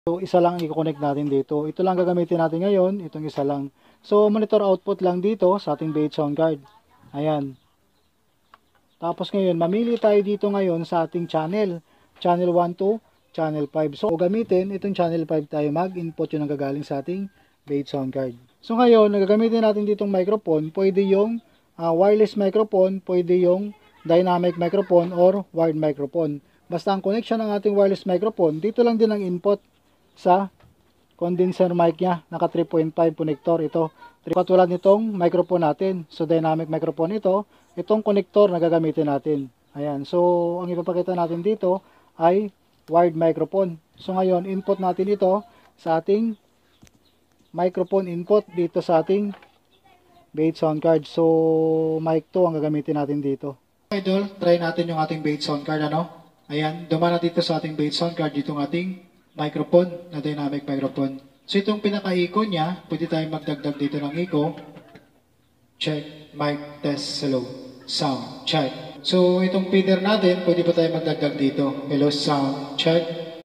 So, isa lang i-connect natin dito. Ito lang gagamitin natin ngayon, itong isa lang. So, monitor output lang dito sa ating bait sound card. Ayan. Tapos ngayon, mamili tayo dito ngayon sa ating channel. Channel 1 to channel 5. So, gamitin, itong channel 5 tayo mag-input yung nagagaling sa ating bait sound card. So, ngayon, nagagamitin natin ditong microphone. Pwede yung wireless microphone, pwede yung dynamic microphone or wired microphone. Basta ang connection ng ating wireless microphone, dito lang din ang input sa condenser mic niya. Naka 3.5 connector ito. Katulad nitong microphone natin. So, dynamic microphone ito. Itong connector na gagamitin natin. Ayan. So, ang ipapakita natin dito ay wired microphone. So, ngayon, input natin ito sa ating microphone input dito sa ating bait sound card. So, mic 2 ang gagamitin natin dito. Idol, try natin yung ating bait sound card. Ano? Ayan. Dumana dito sa ating bait sound card itong ating microphone na dynamic microphone. So, itong pinaka-echo niya, pwede tayong magdagdag dito ng echo. Check, mic, test, hello, sound, check. So, itong feeder natin, pwede pa tayong magdagdag dito. Hello, sound, check.